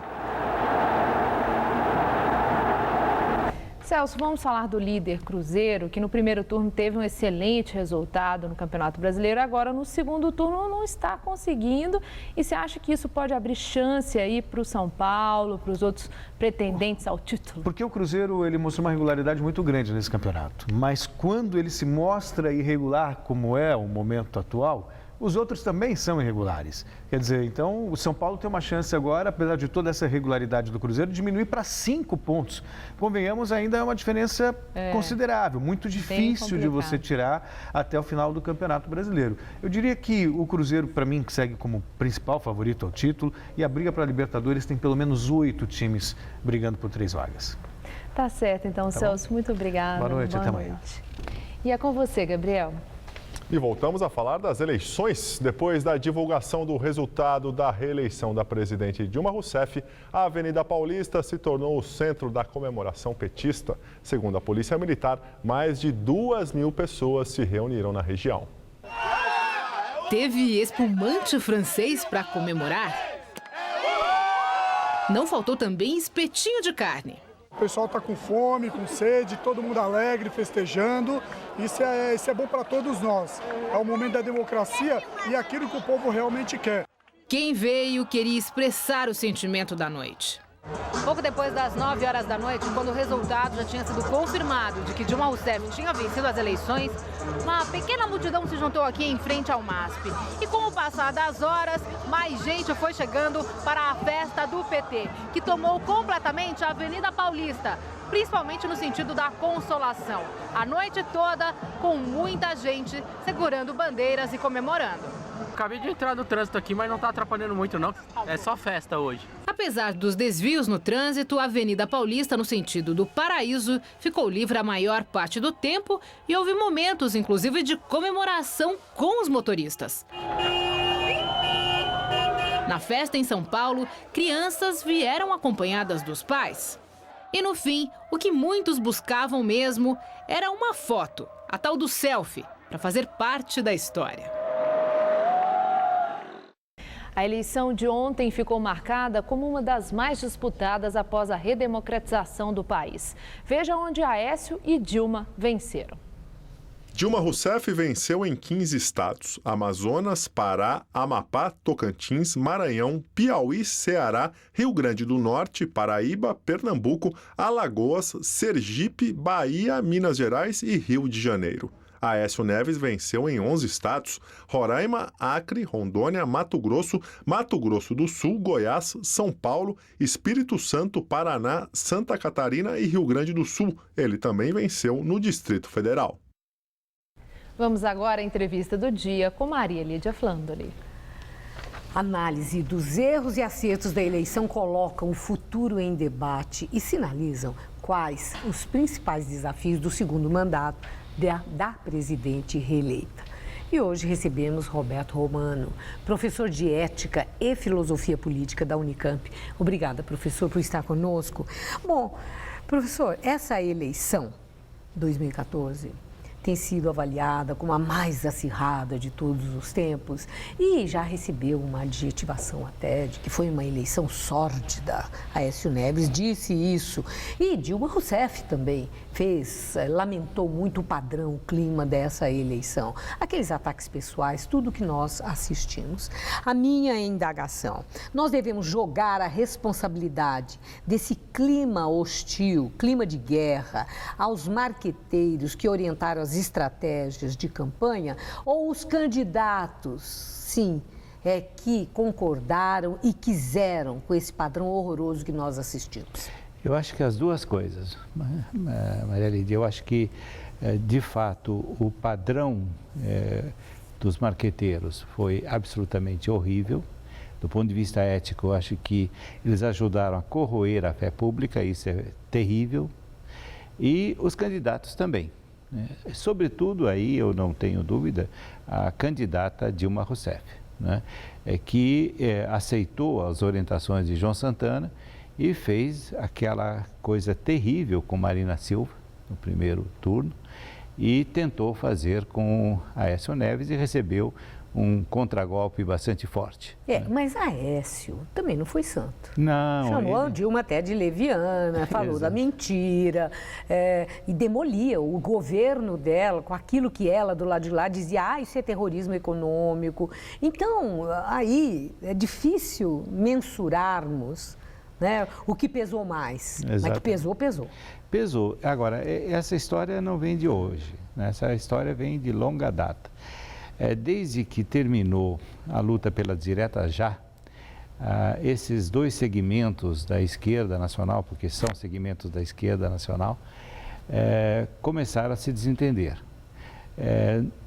Celso, vamos falar do líder Cruzeiro, que no primeiro turno teve um excelente resultado no Campeonato Brasileiro. Agora, no segundo turno, não está conseguindo. E você acha que isso pode abrir chance aí para o São Paulo, para os outros pretendentes ao título? Porque o Cruzeiro ele mostrou uma regularidade muito grande nesse campeonato. Mas quando ele se mostra irregular, como é o momento atual, os outros também são irregulares. Quer dizer, então o São Paulo tem uma chance agora, apesar de toda essa regularidade do Cruzeiro, de diminuir para 5 pontos. Convenhamos, ainda é uma diferença considerável, muito difícil de você tirar até o final do Campeonato Brasileiro. Eu diria que o Cruzeiro, para mim, segue como principal favorito ao título, e a briga para a Libertadores tem pelo menos 8 times brigando por 3 vagas. Tá certo, então, Celso, muito obrigada. Boa noite, até amanhã. E é com você, Gabriel. E voltamos a falar das eleições. Depois da divulgação do resultado da reeleição da presidente Dilma Rousseff, a Avenida Paulista se tornou o centro da comemoração petista. Segundo a Polícia Militar, mais de 2.000 pessoas se reuniram na região. Teve espumante francês para comemorar? Não faltou também espetinho de carne. O pessoal está com fome, com sede, todo mundo alegre, festejando. Isso é bom para todos nós. É o momento da democracia e aquilo que o povo realmente quer. Quem veio queria expressar o sentimento da noite. Pouco depois das 9 horas da noite, quando o resultado já tinha sido confirmado de que Dilma Rousseff tinha vencido as eleições, uma pequena multidão se juntou aqui em frente ao MASP. E com o passar das horas, mais gente foi chegando para a festa do PT, que tomou completamente a Avenida Paulista, principalmente no sentido da consolação. A noite toda, com muita gente segurando bandeiras e comemorando. Acabei de entrar no trânsito aqui, mas não está atrapalhando muito não, é só festa hoje. Apesar dos desvios no trânsito, a Avenida Paulista, no sentido do Paraíso, ficou livre a maior parte do tempo e houve momentos, inclusive, de comemoração com os motoristas. Na festa em São Paulo, crianças vieram acompanhadas dos pais. E no fim, o que muitos buscavam mesmo era uma foto, a tal do selfie, para fazer parte da história. A eleição de ontem ficou marcada como uma das mais disputadas após a redemocratização do país. Veja onde Aécio e Dilma venceram. Dilma Rousseff venceu em 15 estados: Amazonas, Pará, Amapá, Tocantins, Maranhão, Piauí, Ceará, Rio Grande do Norte, Paraíba, Pernambuco, Alagoas, Sergipe, Bahia, Minas Gerais e Rio de Janeiro. Aécio Neves venceu em 11 estados: Roraima, Acre, Rondônia, Mato Grosso do Sul, Goiás, São Paulo, Espírito Santo, Paraná, Santa Catarina e Rio Grande do Sul. Ele também venceu no Distrito Federal. Vamos agora à entrevista do dia com Maria Lídia Flandoli. Análise dos erros e acertos da eleição colocam o futuro em debate e sinalizam quais os principais desafios do segundo mandato da presidente reeleita. E hoje recebemos Roberto Romano, professor de Ética e Filosofia Política da Unicamp. Obrigada, professor, por estar conosco. Bom, professor, essa eleição 2014 tem sido avaliada como a mais acirrada de todos os tempos e já recebeu uma adjetivação até de que foi uma eleição sórdida. Aécio Neves disse isso e Dilma Rousseff também lamentou muito o padrão, o clima dessa eleição. Aqueles ataques pessoais, tudo que nós assistimos. A minha indagação: nós devemos jogar a responsabilidade desse clima hostil, clima de guerra, aos marqueteiros que orientaram as as estratégias de campanha ou os candidatos, sim, que concordaram e quiseram com esse padrão horroroso que nós assistimos? Eu acho que as duas coisas, Maria Lídia. Eu acho que, de fato, o padrão dos marqueteiros foi absolutamente horrível. Do ponto de vista ético, eu acho que eles ajudaram a corroer a fé pública, isso é terrível. E os candidatos também. Sobretudo, aí eu não tenho dúvida, a candidata Dilma Rousseff, né? Que aceitou as orientações de João Santana e fez aquela coisa terrível com Marina Silva no primeiro turno e tentou fazer com Aécio Neves e recebeu um contragolpe bastante forte. Mas Aécio também não foi santo. Não. Chamou a Dilma até de leviana, falou da mentira e demolia o governo dela com aquilo que ela do lado de lá dizia, isso é terrorismo econômico. Então, aí é difícil mensurarmos, né, o que pesou mais. Exatamente. Mas que pesou, pesou. Pesou. Agora, essa história não vem de hoje, né? Essa história vem de longa data. Desde que terminou a luta pela direta já, esses dois segmentos da esquerda nacional, porque são segmentos da esquerda nacional, começaram a se desentender.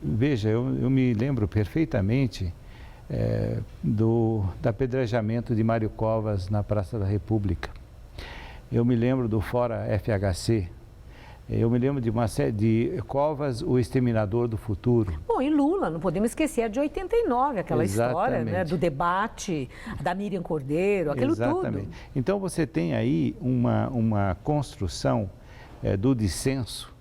Veja, eu me lembro perfeitamente do apedrejamento de Mário Covas na Praça da República. Eu me lembro do Fora FHC. Eu me lembro de uma série de Covas, o exterminador do futuro. Bom, e Lula, não podemos esquecer, é de 89, aquela história, né, do debate, da Miriam Cordeiro, aquilo tudo. Então você tem aí uma construção do dissenso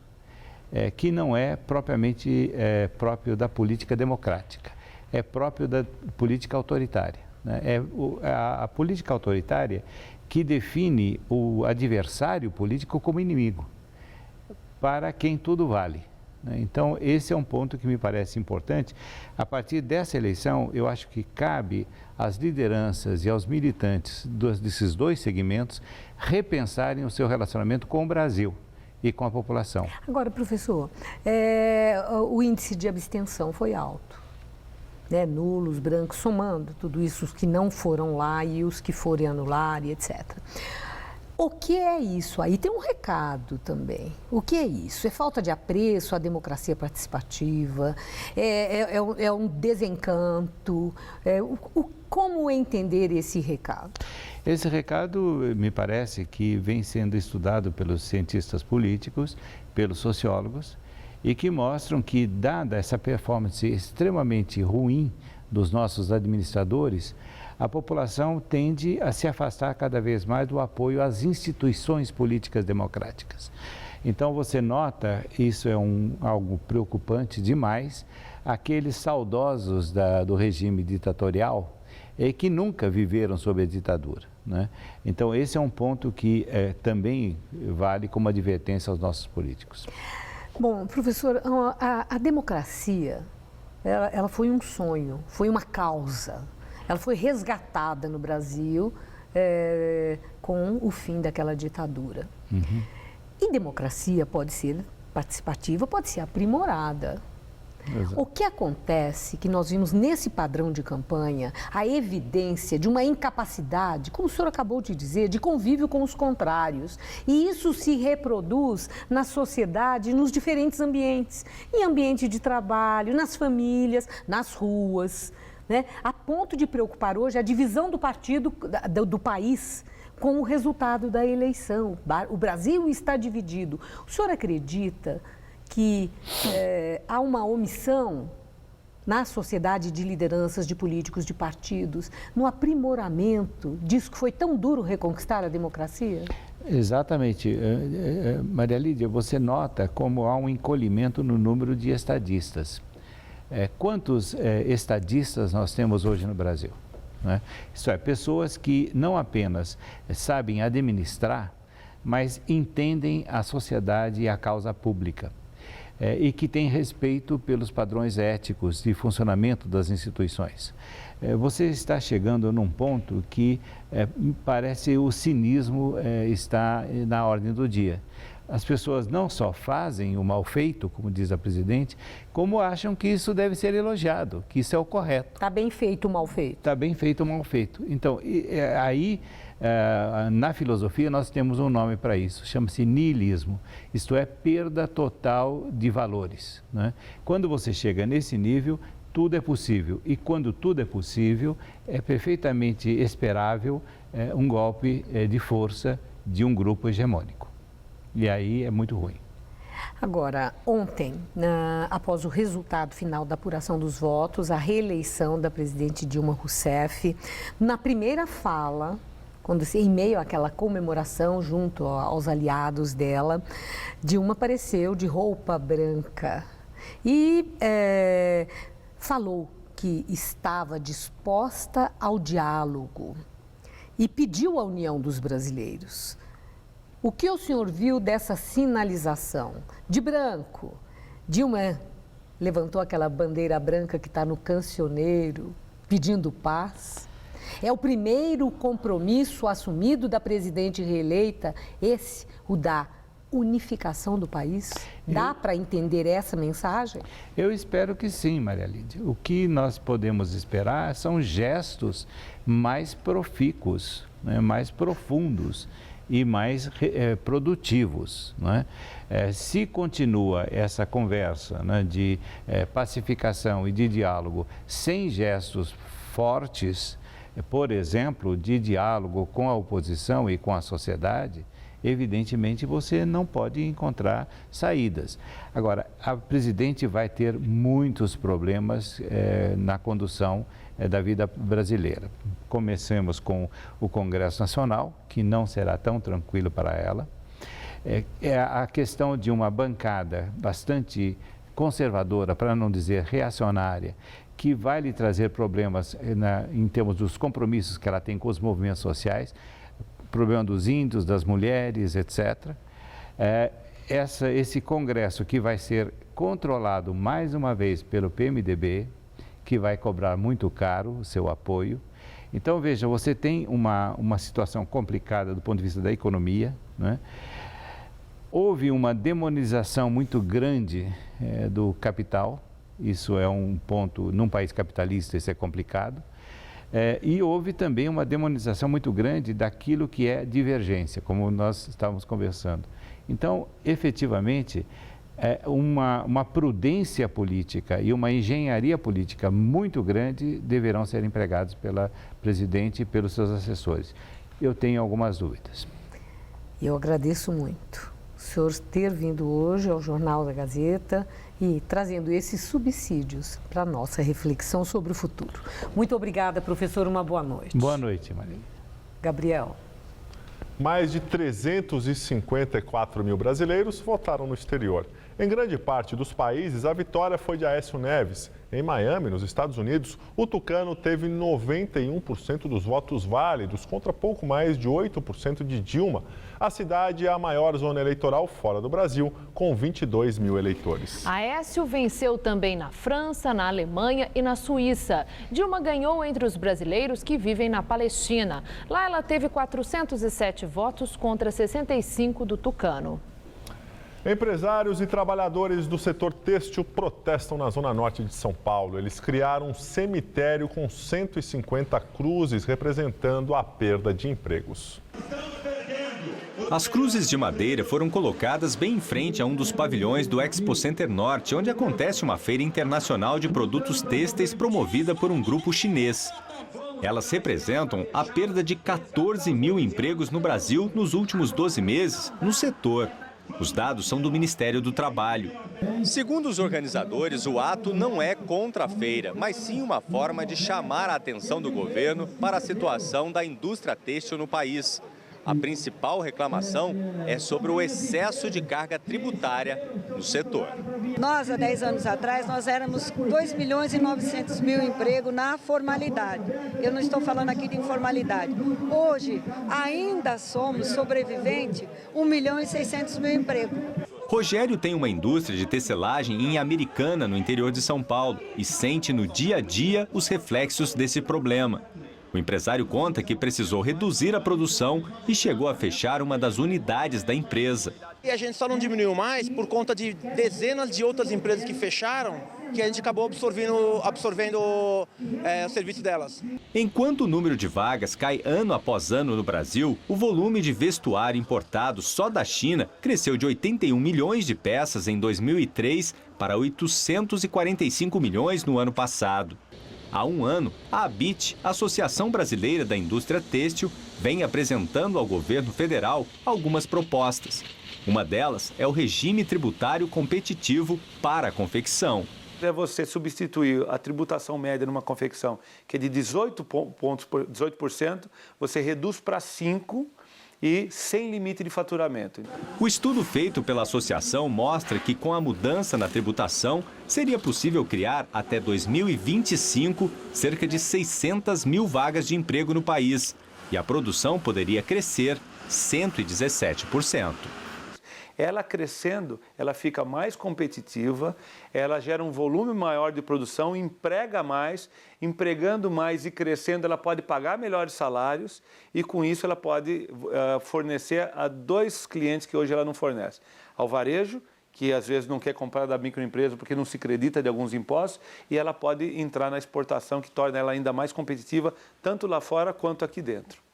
que não é propriamente próprio da política democrática, é próprio da política autoritária, né? A política autoritária que define o adversário político como inimigo, para quem tudo vale. Então, esse é um ponto que me parece importante. A partir dessa eleição, eu acho que cabe às lideranças e aos militantes desses dois segmentos repensarem o seu relacionamento com o Brasil e com a população. Agora, professor, o índice de abstenção foi alto, né? Nulos, brancos, somando tudo isso, os que não foram lá e os que forem anular e etc. O que é isso? Aí tem um recado também. O que é isso? É falta de apreço à democracia participativa? É um desencanto? Como entender esse recado? Esse recado me parece que vem sendo estudado pelos cientistas políticos, pelos sociólogos, e que mostram que, dada essa performance extremamente ruim dos nossos administradores, a população tende a se afastar cada vez mais do apoio às instituições políticas democráticas. Então você nota, isso é algo preocupante demais, aqueles saudosos do regime ditatorial que nunca viveram sob a ditadura, né? Então esse é um ponto que também vale como advertência aos nossos políticos. Bom, professor, a democracia, ela foi um sonho, foi uma causa. Ela foi resgatada no Brasil com o fim daquela ditadura. Uhum. E democracia pode ser participativa, pode ser aprimorada. Exato. O que acontece que nós vimos nesse padrão de campanha, a evidência de uma incapacidade, como o senhor acabou de dizer, de convívio com os contrários. E isso se reproduz na sociedade, nos diferentes ambientes. Em ambiente de trabalho, nas famílias, nas ruas, né? A ponto de preocupar hoje a divisão do partido, do país, com o resultado da eleição. O Brasil está dividido. O senhor acredita que há uma omissão na sociedade de lideranças, de políticos, de partidos, no aprimoramento disso que foi tão duro reconquistar a democracia? Exatamente. Maria Lídia, você nota como há um encolhimento no número de estadistas. Quantos estadistas nós temos hoje no Brasil? Né? Isso é, pessoas que não apenas sabem administrar, mas entendem a sociedade e a causa pública. E que têm respeito pelos padrões éticos de funcionamento das instituições. Você está chegando num ponto que parece o cinismo está na ordem do dia. as pessoas não só fazem o mal feito, como diz a presidente, como acham que isso deve ser elogiado, que isso é o correto. Está bem feito o mal feito. Está bem feito o mal feito. Então, aí, na filosofia, nós temos um nome para isso, chama-se niilismo, isto é, perda total de valores, né? Quando você chega nesse nível, tudo é possível. E quando tudo é possível, é perfeitamente esperável um golpe de força de um grupo hegemônico. E aí é muito ruim. Agora, ontem, após o resultado final da apuração dos votos, a reeleição da presidente Dilma Rousseff, na primeira fala, em meio àquela comemoração junto aos aliados dela, Dilma apareceu de roupa branca e falou que estava disposta ao diálogo e pediu a união dos brasileiros. O que o senhor viu dessa sinalização? De branco, Dilma levantou aquela bandeira branca que está no cancioneiro, pedindo paz. É o primeiro compromisso assumido da presidente reeleita, o da unificação do país? Dá para entender essa mensagem? Eu espero que sim, Maria Lídia. O que nós podemos esperar são gestos mais profícuos, né, mais profundos e mais produtivos, né? Se continua essa conversa, né, de pacificação e de diálogo sem gestos fortes, por exemplo, de diálogo com a oposição e com a sociedade, evidentemente você não pode encontrar saídas. Agora, a presidente vai ter muitos problemas na condução da vida brasileira. Comecemos com o Congresso Nacional, que não será tão tranquilo para ela. A questão de uma bancada bastante conservadora, para não dizer reacionária, que vai lhe trazer problemas em termos dos compromissos que ela tem com os movimentos sociais, problema dos índios, das mulheres, etc. Esse Congresso que vai ser controlado mais uma vez pelo PMDB, que vai cobrar muito caro o seu apoio. Então, veja, você tem uma situação complicada do ponto de vista da economia, né? Houve uma demonização muito grande do capital, isso é um ponto, num país capitalista isso é complicado, e houve também uma demonização muito grande daquilo que é divergência, como nós estávamos conversando. Então, efetivamente, uma prudência política e uma engenharia política muito grande deverão ser empregados pela presidente e pelos seus assessores. Eu tenho algumas dúvidas. Eu agradeço muito o senhor ter vindo hoje ao Jornal da Gazeta e trazendo esses subsídios para a nossa reflexão sobre o futuro. Muito obrigada, professor. Uma boa noite. Boa noite, Maria. Gabriel. Mais de 354 mil brasileiros votaram no exterior. Em grande parte dos países, a vitória foi de Aécio Neves. Em Miami, nos Estados Unidos, o tucano teve 91% dos votos válidos, contra pouco mais de 8% de Dilma. A cidade é a maior zona eleitoral fora do Brasil, com 22 mil eleitores. Aécio venceu também na França, na Alemanha e na Suíça. Dilma ganhou entre os brasileiros que vivem na Palestina. Lá ela teve 407 votos contra 65 do tucano. Empresários e trabalhadores do setor têxtil protestam na zona norte de São Paulo. Eles criaram um cemitério com 150 cruzes, representando a perda de empregos. As cruzes de madeira foram colocadas bem em frente a um dos pavilhões do Expo Center Norte, onde acontece uma feira internacional de produtos têxteis promovida por um grupo chinês. Elas representam a perda de 14 mil empregos no Brasil nos últimos 12 meses no setor. Os dados são do Ministério do Trabalho. Segundo os organizadores, o ato não é contra a feira, mas sim uma forma de chamar a atenção do governo para a situação da indústria têxtil no país. A principal reclamação é sobre o excesso de carga tributária no setor. Nós, há 10 anos atrás, nós éramos 2.900.000 empregos na formalidade. Eu não estou falando aqui de informalidade. Hoje, ainda somos sobreviventes 1.600.000 empregos. Rogério tem uma indústria de tecelagem em Americana, no interior de São Paulo, e sente no dia a dia os reflexos desse problema. O empresário conta que precisou reduzir a produção e chegou a fechar uma das unidades da empresa. E a gente só não diminuiu mais por conta de dezenas de outras empresas que fecharam, que a gente acabou absorvendo o serviço delas. Enquanto o número de vagas cai ano após ano no Brasil, o volume de vestuário importado só da China cresceu de 81 milhões de peças em 2003 para 845 milhões no ano passado. Há um ano, a ABIT, Associação Brasileira da Indústria Têxtil, vem apresentando ao governo federal algumas propostas. Uma delas é o regime tributário competitivo para a confecção. É você substituir a tributação média numa confecção que é de 18%, você reduz para 5% e sem limite de faturamento. O estudo feito pela associação mostra que com a mudança na tributação, seria possível criar até 2025 cerca de 600 mil vagas de emprego no país e a produção poderia crescer 117%. Ela crescendo, ela fica mais competitiva, ela gera um volume maior de produção, emprega mais, empregando mais e crescendo, ela pode pagar melhores salários e com isso ela pode fornecer a 2 clientes que hoje ela não fornece. Ao varejo, que às vezes não quer comprar da microempresa porque não se acredita de alguns impostos, e ela pode entrar na exportação, que torna ela ainda mais competitiva, tanto lá fora quanto aqui dentro.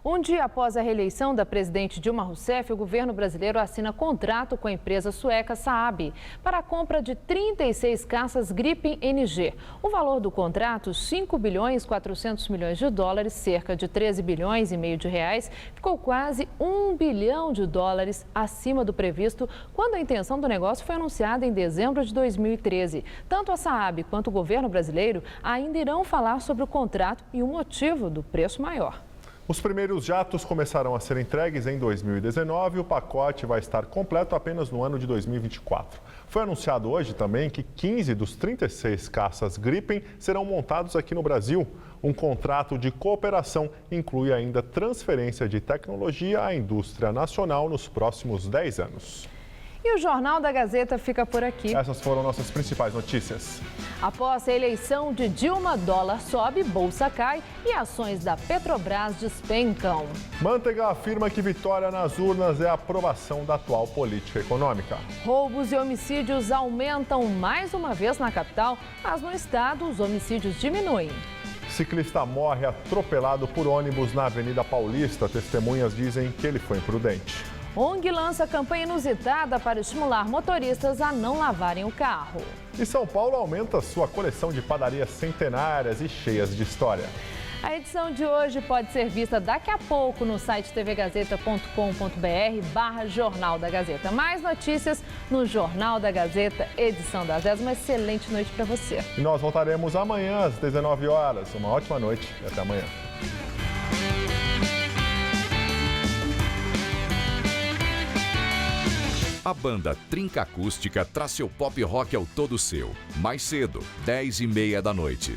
Um dia após a reeleição da presidente Dilma Rousseff, o governo brasileiro assina contrato com a empresa sueca Saab para a compra de 36 caças Gripen NG. O valor do contrato, 5 bilhões 400 milhões de dólares, cerca de 13 bilhões e meio de reais, ficou quase 1 bilhão de dólares acima do previsto quando a intenção do negócio foi anunciada em dezembro de 2013. Tanto a Saab quanto o governo brasileiro ainda irão falar sobre o contrato e o motivo do preço maior. Os primeiros jatos começarão a ser entregues em 2019 e o pacote vai estar completo apenas no ano de 2024. Foi anunciado hoje também que 15 dos 36 caças Gripen serão montados aqui no Brasil. Um contrato de cooperação inclui ainda transferência de tecnologia à indústria nacional nos próximos 10 anos. E o Jornal da Gazeta fica por aqui. Essas foram nossas principais notícias. Após a eleição de Dilma, dólar sobe, bolsa cai e ações da Petrobras despencam. Manteiga afirma que vitória nas urnas é a aprovação da atual política econômica. Roubos e homicídios aumentam mais uma vez na capital, mas no estado os homicídios diminuem. Ciclista morre atropelado por ônibus na Avenida Paulista. Testemunhas dizem que ele foi imprudente. ONG lança campanha inusitada para estimular motoristas a não lavarem o carro. E São Paulo aumenta sua coleção de padarias centenárias e cheias de história. A edição de hoje pode ser vista daqui a pouco no site tvgazeta.com.br/Jornal da Gazeta. Mais notícias no Jornal da Gazeta, edição das 10. Uma excelente noite para você. E nós voltaremos amanhã às 19 horas. Uma ótima noite e até amanhã. A banda Trinca Acústica traz seu pop rock ao todo seu. Mais cedo, 10h30 da noite.